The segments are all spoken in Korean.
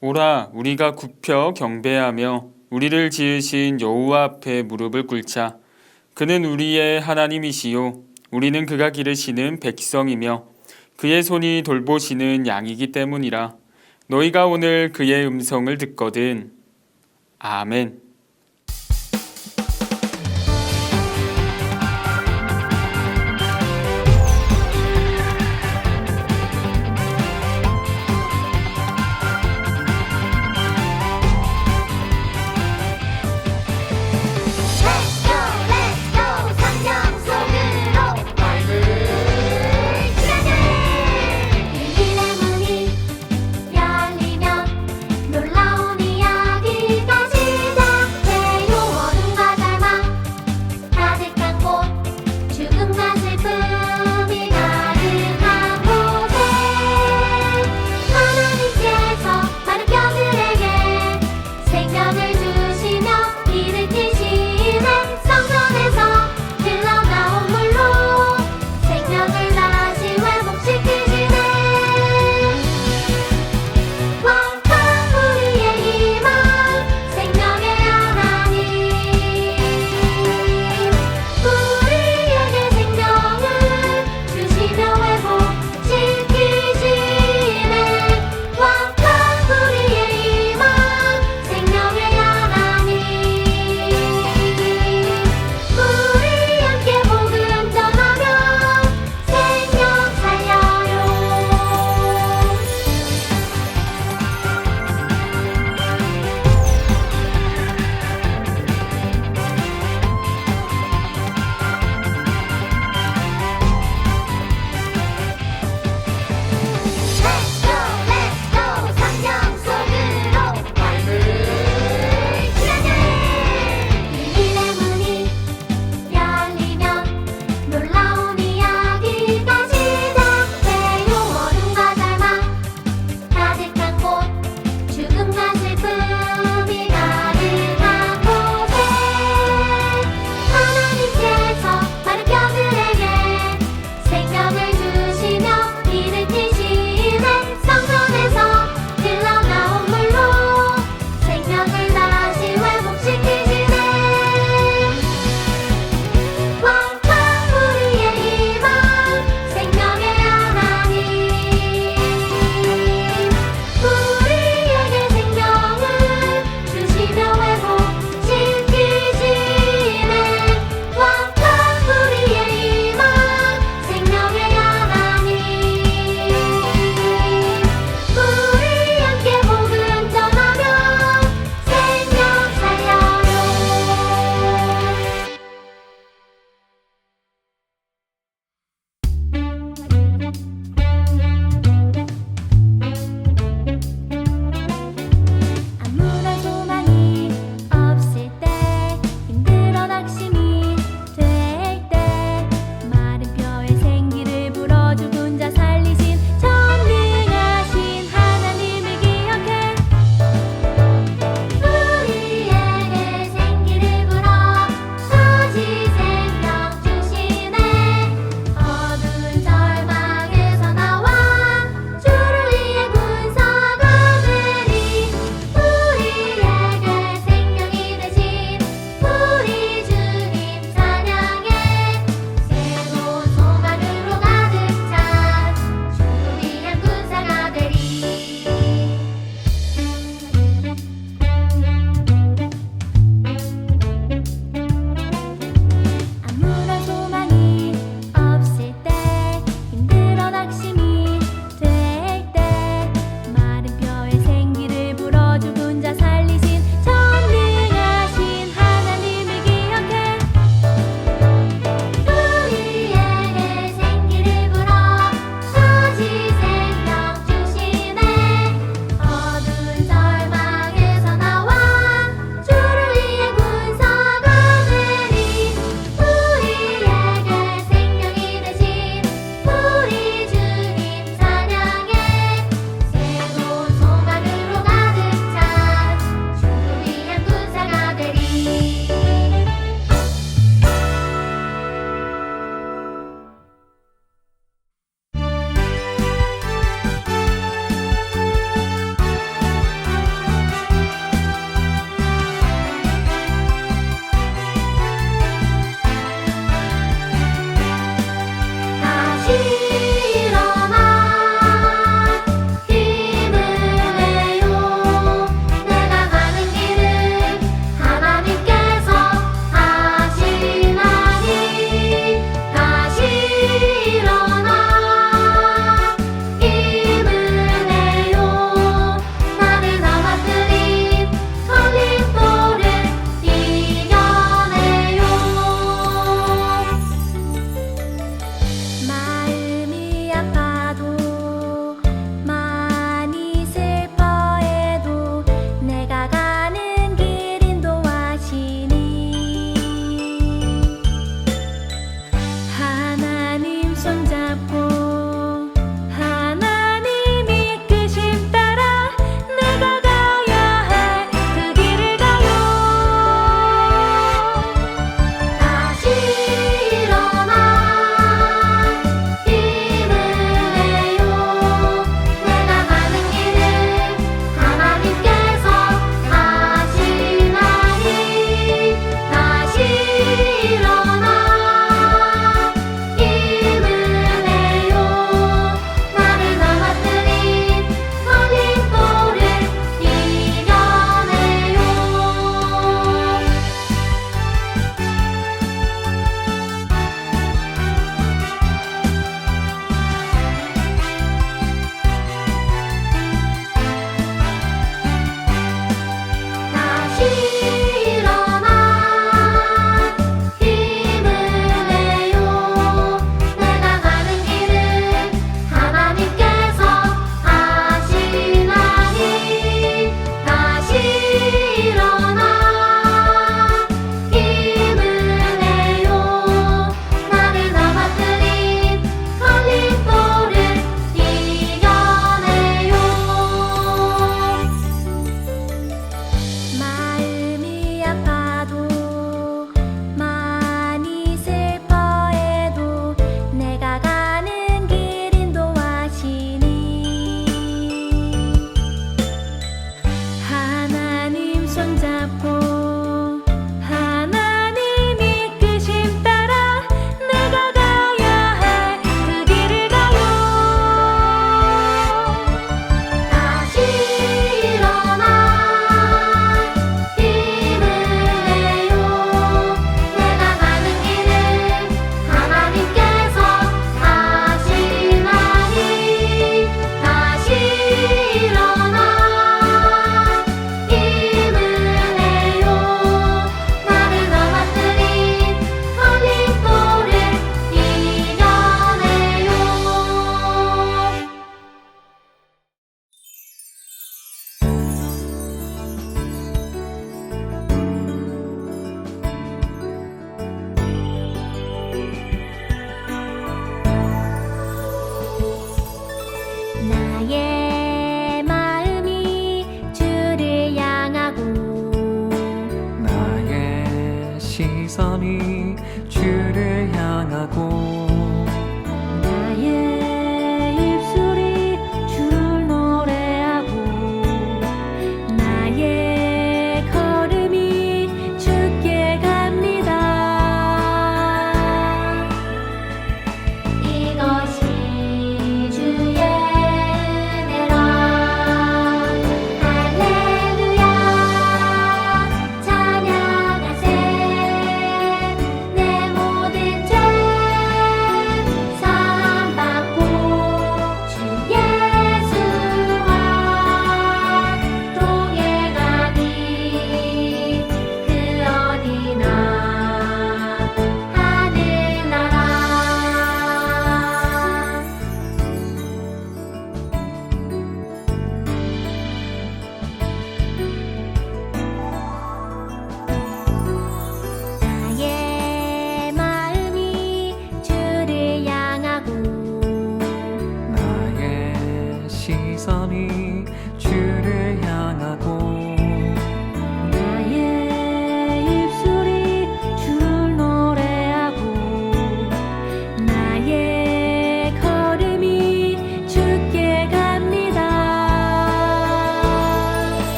오라, 우리가 굽혀 경배하며 우리를 지으신 여호와 앞에 무릎을 꿇자. 그는 우리의 하나님이시요 우리는 그가 기르시는 백성이며 그의 손이 돌보시는 양이기 때문이라. 너희가 오늘 그의 음성을 듣거든. 아멘. 열리면 놀라운 이야기가 시작.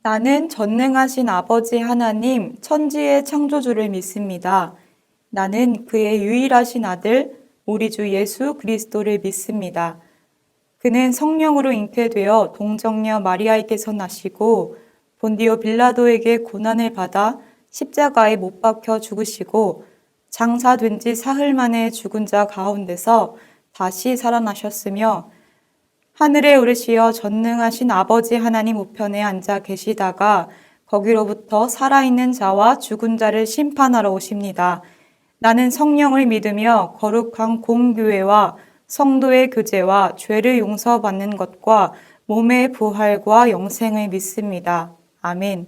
나는 전능하신 아버지 하나님, 천지의 창조주를 믿습니다. 나는 그의 유일하신 아들, 우리 주 예수 그리스도를 믿습니다. 그는 성령으로 잉태되어 동정녀 마리아에게서 나시고 본디오 빌라도에게 고난을 받아 십자가에 못 박혀 죽으시고 장사된 지 사흘 만에 죽은 자 가운데서 다시 살아나셨으며 하늘에 오르시어 전능하신 아버지 하나님 우편에 앉아 계시다가 거기로부터 살아있는 자와 죽은 자를 심판하러 오십니다. 나는 성령을 믿으며 거룩한 공교회와 성도의 교제와 죄를 용서받는 것과 몸의 부활과 영생을 믿습니다. 아멘.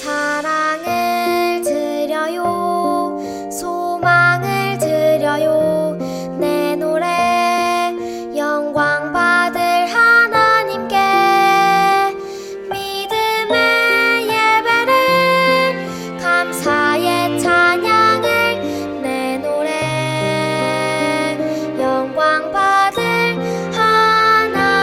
사랑을 드려요, 소망을 드려요, 내 노래 영광 받을 하나님께 믿음의 예배를, 감사의 찬양을, 내 노래 영광 받을 하나님께.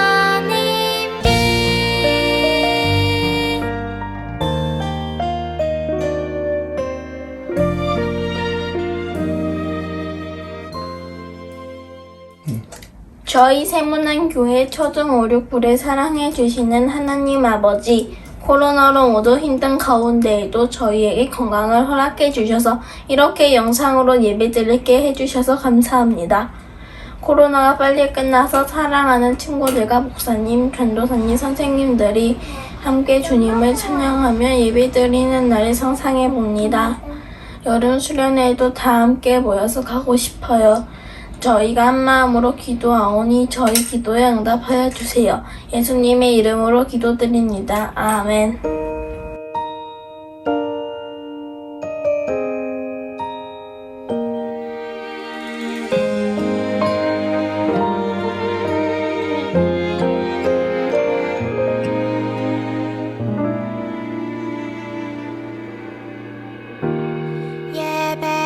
저희 세문안교회 초등 5, 6부를 사랑해 주시는 하나님 아버지, 코로나로 모두 힘든 가운데에도 저희에게 건강을 허락해 주셔서 이렇게 영상으로 예배드리게 해주셔서 감사합니다. 코로나가 빨리 끝나서 사랑하는 친구들과 목사님, 전도사님, 선생님들이 함께 주님을 찬양하며 예배드리는 날을 상상해 봅니다. 여름 수련회에도 다 함께 모여서 가고 싶어요. 저희가 한마음으로 기도하오니 저희 기도에 응답하여 주세요. 예수님의 이름으로 기도드립니다. 아멘.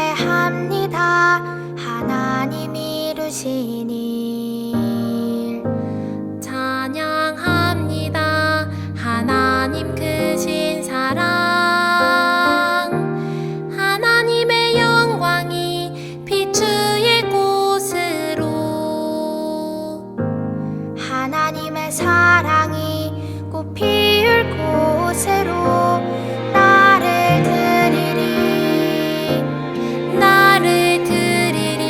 예배합니다. 하나님 이루신 일 찬양합니다. 하나님 크신 사랑, 하나님의 영광이 비추일 곳으로, 하나님의 사랑이 꽃 피울 곳으로 나를 드리리, 나를 드리리,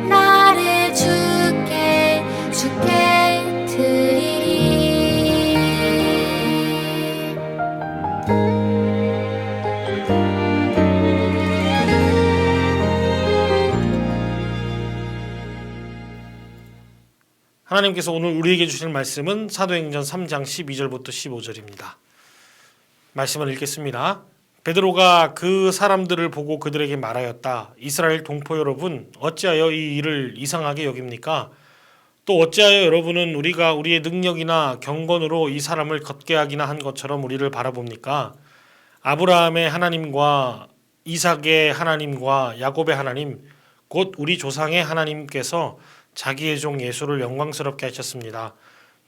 나를 주께 드리리. 하나님께서 오늘 우리에게 주실 말씀은 사도행전 3장 12절부터 15절입니다. 말씀을 읽겠습니다. 베드로가 그 사람들을 보고 그들에게 말하였다. 이스라엘 동포 여러분, 어찌하여 이 일을 이상하게 여깁니까? 또 어찌하여 여러분은 우리가 우리의 능력이나 경건으로 이 사람을 걷게 하기나 한 것처럼 우리를 바라봅니까? 아브라함의 하나님과 이삭의 하나님과 야곱의 하나님, 곧 우리 조상의 하나님께서 자기의 종 예수를 영광스럽게 하셨습니다.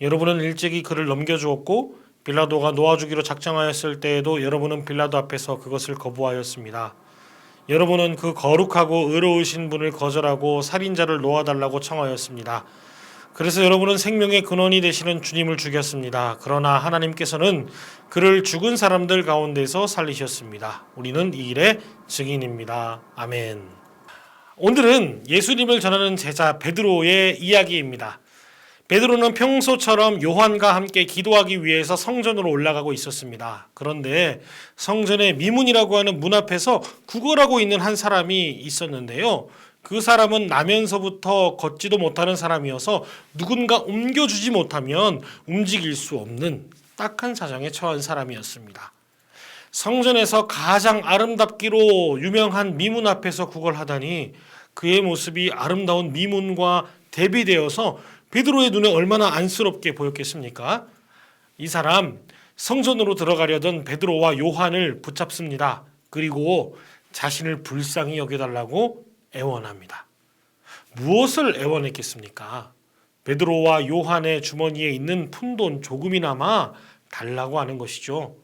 여러분은 일찍이 그를 넘겨주었고 빌라도가 놓아주기로 작정하였을 때에도 여러분은 빌라도 앞에서 그것을 거부하였습니다. 여러분은 그 거룩하고 의로우신 분을 거절하고 살인자를 놓아달라고 청하였습니다. 그래서 여러분은 생명의 근원이 되시는 주님을 죽였습니다. 그러나 하나님께서는 그를 죽은 사람들 가운데서 살리셨습니다. 우리는 이 일의 증인입니다. 아멘. 오늘은 예수님을 전하는 제자 베드로의 이야기입니다. 베드로는 평소처럼 요한과 함께 기도하기 위해서 성전으로 올라가고 있었습니다. 그런데 성전의 미문이라고 하는 문 앞에서 구걸하고 있는 한 사람이 있었는데요. 그 사람은 나면서부터 걷지도 못하는 사람이어서 누군가 옮겨주지 못하면 움직일 수 없는 딱한 사정에 처한 사람이었습니다. 성전에서 가장 아름답기로 유명한 미문 앞에서 구걸하다니 그의 모습이 아름다운 미문과 대비되어서 베드로의 눈에 얼마나 안쓰럽게 보였겠습니까? 이 사람 성전으로 들어가려던 베드로와 요한을 붙잡습니다. 그리고 자신을 불쌍히 여겨달라고 애원합니다. 무엇을 애원했겠습니까? 베드로와 요한의 주머니에 있는 푼돈 조금이나마 달라고 하는 것이죠.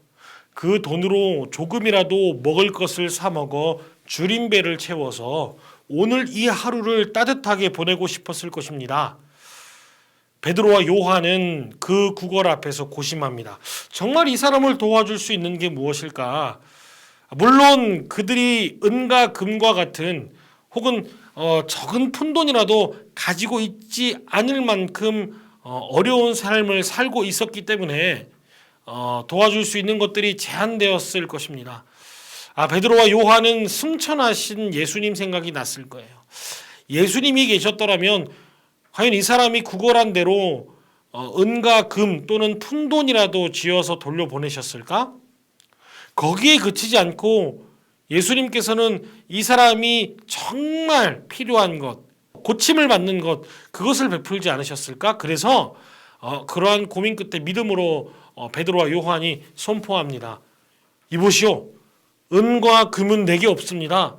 그 돈으로 조금이라도 먹을 것을 사 먹어 줄인 배를 채워서 오늘 이 하루를 따뜻하게 보내고 싶었을 것입니다. 베드로와 요한은 그 구걸 앞에서 고심합니다. 정말 이 사람을 도와줄 수 있는 게 무엇일까? 물론 그들이 은과 금과 같은 혹은 적은 푼돈이라도 가지고 있지 않을 만큼 어려운 삶을 살고 있었기 때문에 도와줄 수 있는 것들이 제한되었을 것입니다. 베드로와 요한은 승천하신 예수님 생각이 났을 거예요. 예수님이 계셨더라면 과연 이 사람이 구걸한 대로 은과 금 또는 푼돈이라도 쥐어서 돌려보내셨을까? 거기에 그치지 않고 예수님께서는 이 사람이 정말 필요한 것, 고침을 받는 것, 그것을 베풀지 않으셨을까? 그래서 그러한 고민 끝에 믿음으로 베드로와 요한이 선포합니다. 이보시오, 은과 금은 내게 없습니다.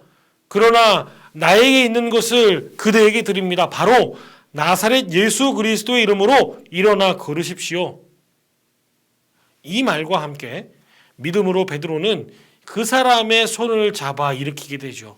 그러나 나에게 있는 것을 그대에게 드립니다. 바로 나사렛 예수 그리스도의 이름으로 일어나 걸으십시오. 이 말과 함께 믿음으로 베드로는 그 사람의 손을 잡아 일으키게 되죠.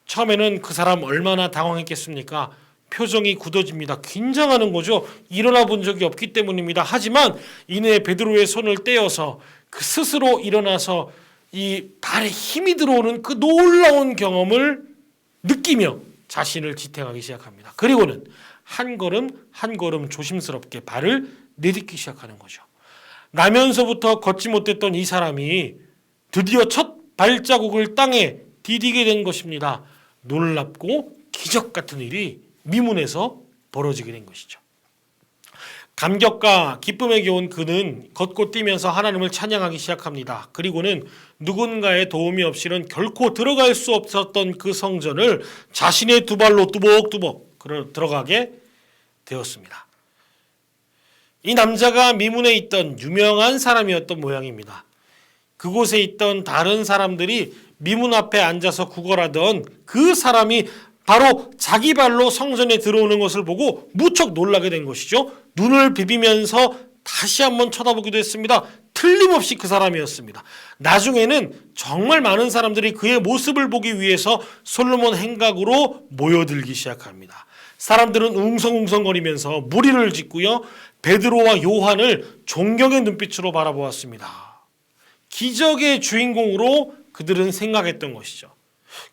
처음에는 그 사람 얼마나 당황했겠습니까? 표정이 굳어집니다. 긴장하는 거죠. 일어나 본 적이 없기 때문입니다. 하지만 이내 베드로의 손을 떼어서 그 스스로 일어나서 이 발에 힘이 들어오는 그 놀라운 경험을 느끼며 자신을 지탱하기 시작합니다. 그리고는 한 걸음 한 걸음 조심스럽게 발을 내딛기 시작하는 거죠. 나면서부터 걷지 못했던 이 사람이 드디어 첫 발자국을 땅에 디디게 된 것입니다. 놀랍고 기적 같은 일이 미문에서 벌어지게 된 것이죠. 감격과 기쁨에 겨운 그는 걷고 뛰면서 하나님을 찬양하기 시작합니다. 그리고는 누군가의 도움이 없이는 결코 들어갈 수 없었던 그 성전을 자신의 두 발로 뚜벅뚜벅 들어가게 되었습니다. 이 남자가 미문에 있던 유명한 사람이었던 모양입니다. 그곳에 있던 다른 사람들이 미문 앞에 앉아서 구걸하던 그 사람이 바로 자기 발로 성전에 들어오는 것을 보고 무척 놀라게 된 것이죠. 눈을 비비면서 다시 한번 쳐다보기도 했습니다. 틀림없이 그 사람이었습니다. 나중에는 정말 많은 사람들이 그의 모습을 보기 위해서 솔로몬 행각으로 모여들기 시작합니다. 사람들은 웅성웅성거리면서 무리를 짓고요. 베드로와 요한을 존경의 눈빛으로 바라보았습니다. 기적의 주인공으로 그들은 생각했던 것이죠.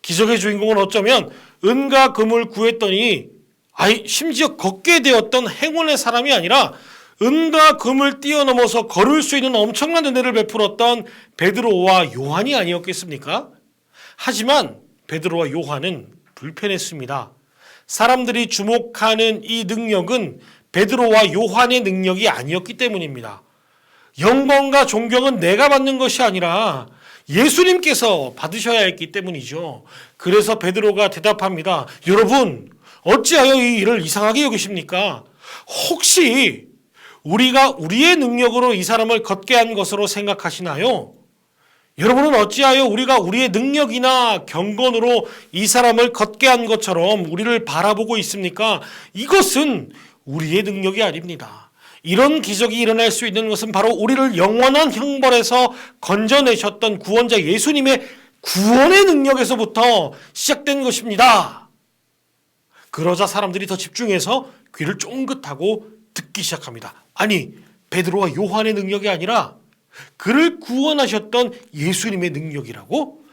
기적의 주인공은 어쩌면 은과 금을 구했더니 심지어 걷게 되었던 행운의 사람이 아니라 은과 금을 뛰어넘어서 걸을 수 있는 엄청난 은혜를 베풀었던 베드로와 요한이 아니었겠습니까? 하지만 베드로와 요한은 불편했습니다. 사람들이 주목하는 이 능력은 베드로와 요한의 능력이 아니었기 때문입니다. 영광과 존경은 내가 받는 것이 아니라 예수님께서 받으셔야 했기 때문이죠. 그래서 베드로가 대답합니다. 여러분, 어찌하여 이 일을 이상하게 여기십니까? 혹시 우리가 우리의 능력으로 이 사람을 걷게 한 것으로 생각하시나요? 여러분은 어찌하여 우리가 우리의 능력이나 경건으로 이 사람을 걷게 한 것처럼 우리를 바라보고 있습니까? 이것은 우리의 능력이 아닙니다. 이런 기적이 일어날 수 있는 것은 바로 우리를 영원한 형벌에서 건져내셨던 구원자 예수님의 구원의 능력에서부터 시작된 것입니다. 그러자 사람들이 더 집중해서 귀를 쫑긋하고 듣기 시작합니다. 아니, 베드로와 요한의 능력이 아니라 그를 구원하셨던 예수님의 능력이라고?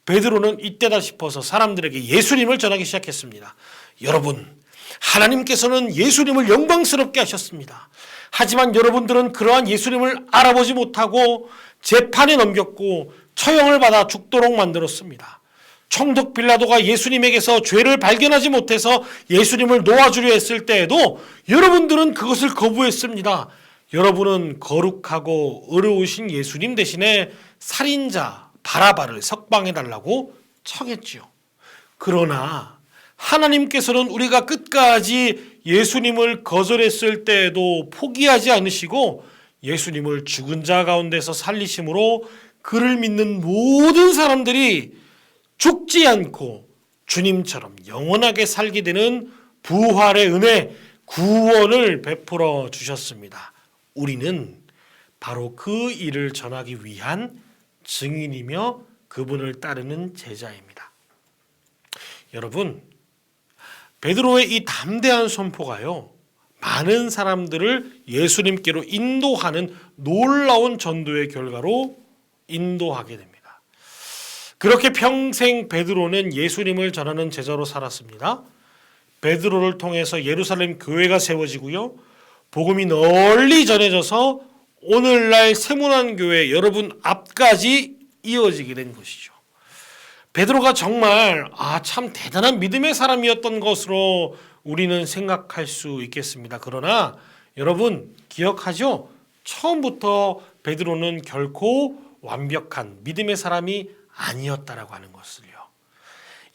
베드로는 이때다 싶어서 사람들에게 예수님을 전하기 시작했습니다. 여러분, 하나님께서는 예수님을 영광스럽게 하셨습니다. 하지만 여러분들은 그러한 예수님을 알아보지 못하고 재판에 넘겼고 처형을 받아 죽도록 만들었습니다. 총독 빌라도가 예수님에게서 죄를 발견하지 못해서 예수님을 놓아주려 했을 때에도 여러분들은 그것을 거부했습니다. 여러분은 거룩하고 의로우신 예수님 대신에 살인자 바라바를 석방해달라고 청했지요. 그러나 하나님께서는 우리가 끝까지 예수님을 거절했을 때에도 포기하지 않으시고 예수님을 죽은 자 가운데서 살리심으로 그를 믿는 모든 사람들이 죽지 않고 주님처럼 영원하게 살게 되는 부활의 은혜, 구원을 베풀어 주셨습니다. 우리는 바로 그 일을 전하기 위한 증인이며 그분을 따르는 제자입니다. 여러분, 베드로의 이 담대한 선포가요, 많은 사람들을 예수님께로 인도하는 놀라운 전도의 결과로 인도하게 됩니다. 그렇게 평생 베드로는 예수님을 전하는 제자로 살았습니다. 베드로를 통해서 예루살렘 교회가 세워지고요, 복음이 널리 전해져서 오늘날 세문안 교회 여러분 앞까지 이어지게 된 것이죠. 베드로가 정말 참 대단한 믿음의 사람이었던 것으로 우리는 생각할 수 있겠습니다. 그러나 여러분 기억하죠? 처음부터 베드로는 결코 완벽한 믿음의 사람이 아니었다라고 하는 것을요.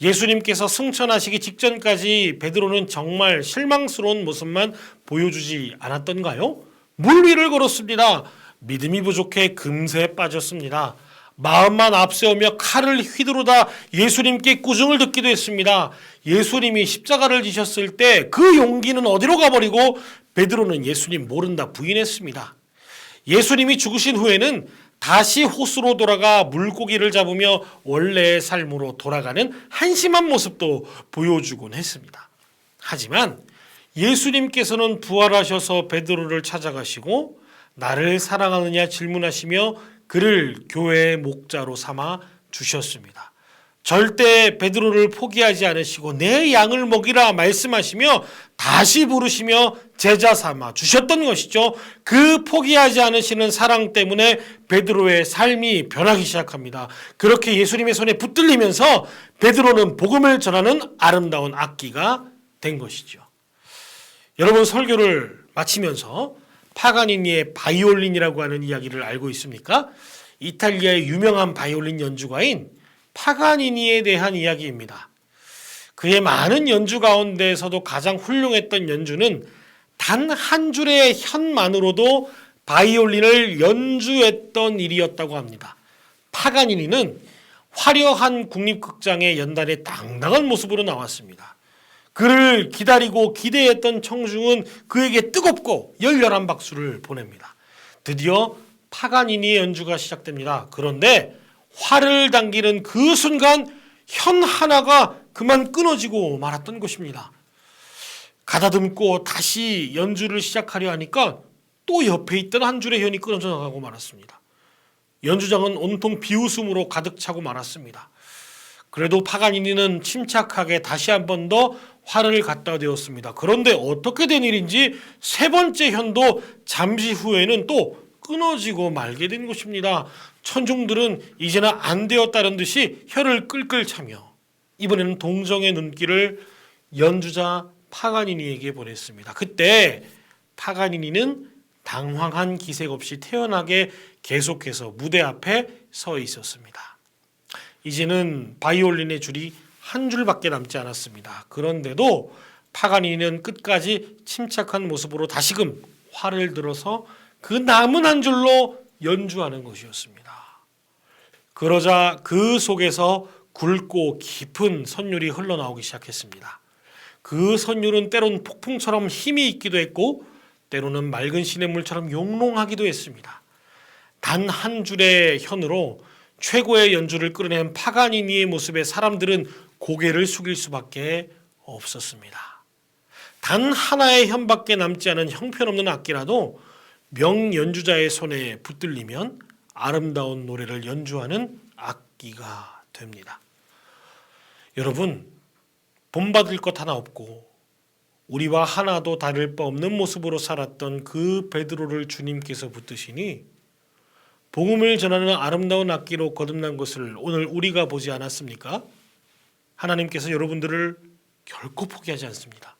예수님께서 승천하시기 직전까지 베드로는 정말 실망스러운 모습만 보여주지 않았던가요? 물 위를 걸었습니다. 믿음이 부족해 금세에 빠졌습니다. 마음만 앞세우며 칼을 휘두르다 예수님께 꾸중을 듣기도 했습니다. 예수님이 십자가를 지셨을 때 그 용기는 어디로 가버리고 베드로는 예수님 모른다 부인했습니다. 예수님이 죽으신 후에는 다시 호수로 돌아가 물고기를 잡으며 원래의 삶으로 돌아가는 한심한 모습도 보여주곤 했습니다. 하지만 예수님께서는 부활하셔서 베드로를 찾아가시고 나를 사랑하느냐 질문하시며 그를 교회의 목자로 삼아 주셨습니다. 절대 베드로를 포기하지 않으시고 내 양을 먹이라 말씀하시며 다시 부르시며 제자 삼아 주셨던 것이죠. 그 포기하지 않으시는 사랑 때문에 베드로의 삶이 변하기 시작합니다. 그렇게 예수님의 손에 붙들리면서 베드로는 복음을 전하는 아름다운 악기가 된 것이죠. 여러분 설교를 마치면서 파가니니의 바이올린이라고 하는 이야기를 알고 있습니까? 이탈리아의 유명한 바이올린 연주가인 파가니니에 대한 이야기입니다. 그의 많은 연주 가운데서도 가장 훌륭했던 연주는 단 한 줄의 현만으로도 바이올린을 연주했던 일이었다고 합니다. 파가니니는 화려한 국립극장의 연단에 당당한 모습으로 나왔습니다. 그를 기다리고 기대했던 청중은 그에게 뜨겁고 열렬한 박수를 보냅니다. 드디어 파가니니의 연주가 시작됩니다. 그런데 활을 당기는 그 순간 현 하나가 그만 끊어지고 말았던 것입니다. 가다듬고 다시 연주를 시작하려 하니까 또 옆에 있던 한 줄의 현이 끊어져 나가고 말았습니다. 연주장은 온통 비웃음으로 가득 차고 말았습니다. 그래도 파가니니는 침착하게 다시 한 번 더 활을 갖다 대었습니다. 그런데 어떻게 된 일인지 세 번째 현도 잠시 후에는 또 끊어지고 말게 된 것입니다. 천중들은 이제는 안 되었다는 듯이 혀를 끌끌 차며 이번에는 동정의 눈길을 연주자 파가니니에게 보냈습니다. 그때 파가니니는 당황한 기색 없이 태연하게 계속해서 무대 앞에 서 있었습니다. 이제는 바이올린의 줄이 한 줄밖에 남지 않았습니다. 그런데도 파가니니는 끝까지 침착한 모습으로 다시금 활을 들어서 그 남은 한 줄로 연주하는 것이었습니다. 그러자 그 속에서 굵고 깊은 선율이 흘러나오기 시작했습니다. 그 선율은 때론 폭풍처럼 힘이 있기도 했고 때로는 맑은 시냇물처럼 용롱하기도 했습니다. 단 한 줄의 현으로 최고의 연주를 끌어낸 파가니니의 모습에 사람들은 고개를 숙일 수밖에 없었습니다. 단 하나의 현밖에 남지 않은 형편없는 악기라도 명연주자의 손에 붙들리면 아름다운 노래를 연주하는 악기가 됩니다. 여러분, 본받을 것 하나 없고 우리와 하나도 다를 바 없는 모습으로 살았던 그 베드로를 주님께서 붙드시니 복음을 전하는 아름다운 악기로 거듭난 것을 오늘 우리가 보지 않았습니까? 하나님께서 여러분들을 결코 포기하지 않습니다.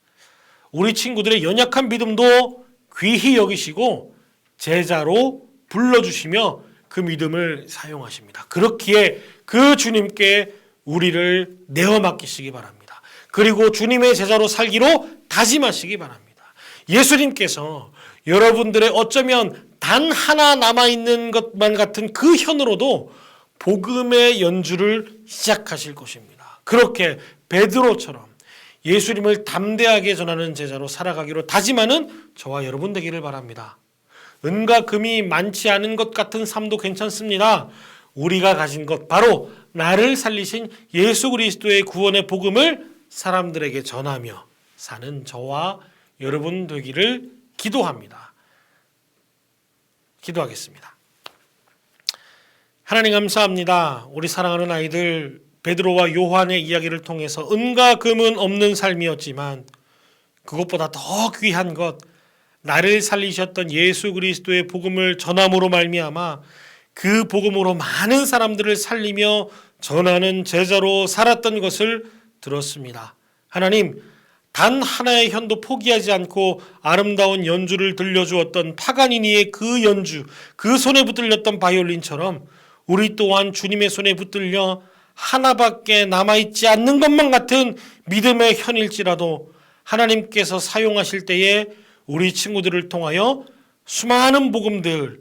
우리 친구들의 연약한 믿음도 귀히 여기시고 제자로 불러주시며 그 믿음을 사용하십니다. 그렇기에 그 주님께 우리를 내어 맡기시기 바랍니다. 그리고 주님의 제자로 살기로 다짐하시기 바랍니다. 예수님께서 여러분들의 어쩌면 단 하나 남아있는 것만 같은 그 현으로도 복음의 연주를 시작하실 것입니다. 그렇게 베드로처럼 예수님을 담대하게 전하는 제자로 살아가기로 다짐하는 저와 여러분 되기를 바랍니다. 은과 금이 많지 않은 것 같은 삶도 괜찮습니다. 우리가 가진 것, 바로 나를 살리신 예수 그리스도의 구원의 복음을 사람들에게 전하며 사는 저와 여러분 되기를 기도합니다. 기도하겠습니다. 하나님 감사합니다. 우리 사랑하는 아이들 베드로와 요한의 이야기를 통해서 은과 금은 없는 삶이었지만 그것보다 더 귀한 것, 나를 살리셨던 예수 그리스도의 복음을 전함으로 말미암아 그 복음으로 많은 사람들을 살리며 전하는 제자로 살았던 것을 들었습니다. 하나님, 단 하나의 현도 포기하지 않고 아름다운 연주를 들려주었던 파가니니의 그 연주, 그 손에 붙들렸던 바이올린처럼 우리 또한 주님의 손에 붙들려 하나밖에 남아있지 않는 것만 같은 믿음의 현일지라도 하나님께서 사용하실 때에 우리 친구들을 통하여 수많은 복음들,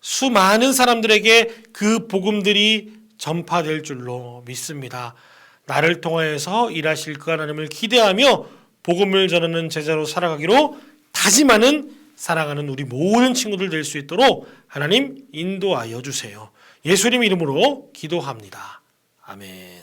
수많은 사람들에게 그 복음들이 전파될 줄로 믿습니다. 나를 통하여서 일하실 그 하나님을 기대하며 복음을 전하는 제자로 살아가기로 다짐하는 사랑하는 우리 모든 친구들 될 수 있도록 하나님 인도하여 주세요. 예수님 이름으로 기도합니다. 아멘.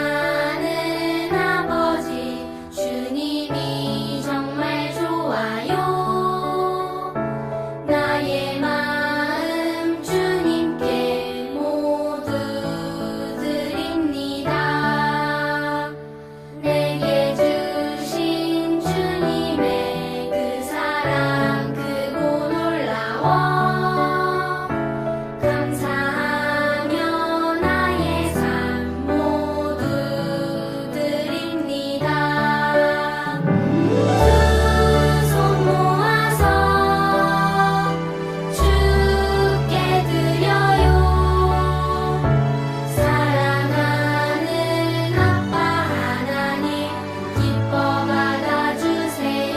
사랑하는 아버지 주님이 정말 좋아요. 나의 마음 주님께 모두 드립니다. 내게 주신 주님의 그 사랑 크고 놀라워 감사하며 나의 삶 모두 드립니다. 두 손 모아서 주께 드려요. 사랑하는 아빠 하나님 기뻐 받아주세요.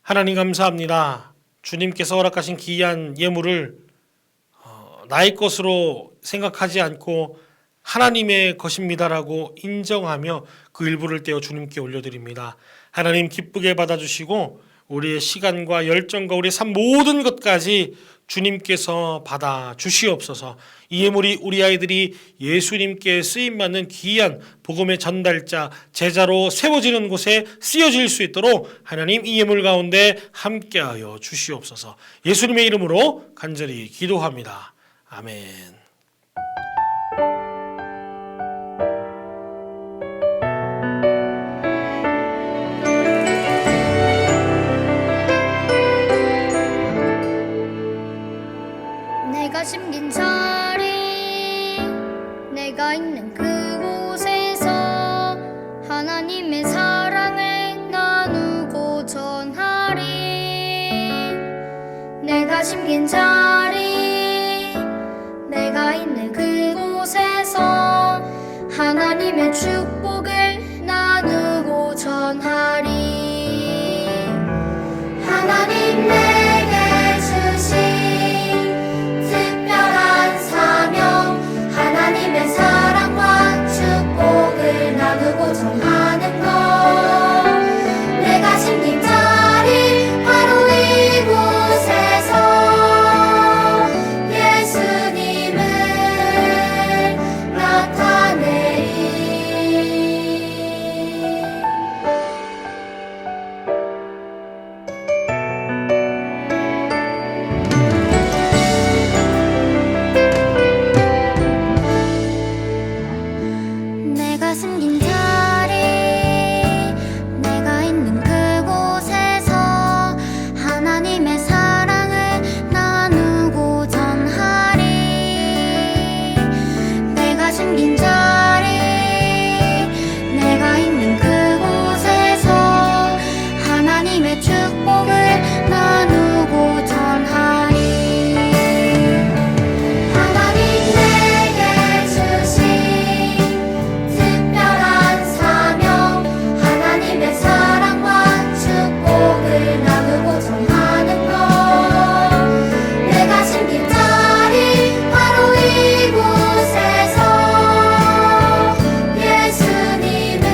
하나님 감사합니다. 주님께서 허락하신 귀한 예물을 나의 것으로 생각하지 않고 하나님의 것입니다라고 인정하며 그 일부를 떼어 주님께 올려드립니다. 하나님 기쁘게 받아주시고 우리의 시간과 열정과 우리의 삶 모든 것까지 주님께서 받아 주시옵소서. 이 예물이 우리 아이들이 예수님께 쓰임받는 귀한 복음의 전달자, 제자로 세워지는 곳에 쓰여질 수 있도록 하나님 이 예물 가운데 함께하여 주시옵소서. 예수님의 이름으로 간절히 기도합니다. 아멘. 내가 심긴 자리 내가 있는 그곳에서 하나님의 사랑을 나누고 전하리. 내가 심긴 자리 내가 있는 그곳에서 하나님의 축복을 나누고 전하리. 하나님 내게 주신 특별한 사명 하나님의 사랑과 축복을 나누고 전하는 것. 내가 심긴 자리 바로 이곳에서 하나님의 축복을 나누고 전하리. 하나님 내게 주신 특별한 사명, 하나님의 사랑과 축복을 나누고 전하는 것, 내가 심긴 자리 바로 이곳에서 예수님을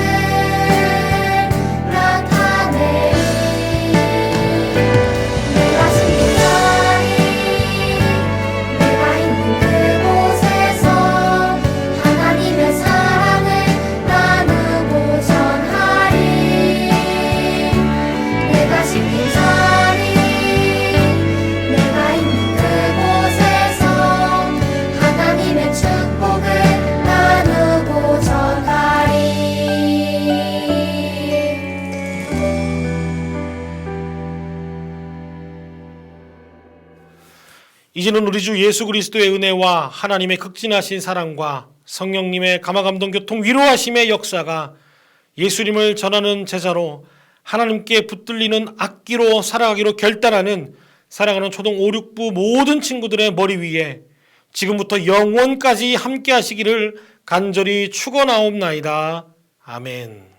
나타내리. 내가 심긴 자리, 내가 있는 그곳에서 하나님의 사랑을 나누고 전하리. 내가 심긴 자리, 내가 있는 그곳에서 하나님의 축복을 나누고 전하리. 이제는 우리 주 예수 그리스도의 은혜와 하나님의 극진하신 사랑과 성령님의 감화감동 교통 위로하심의 역사가 예수님을 전하는 제자로 하나님께 붙들리는 악기로 살아가기로 결단하는 사랑하는 초등 5, 6부 모든 친구들의 머리 위에 지금부터 영원까지 함께 하시기를 간절히 축원하옵나이다. 아멘.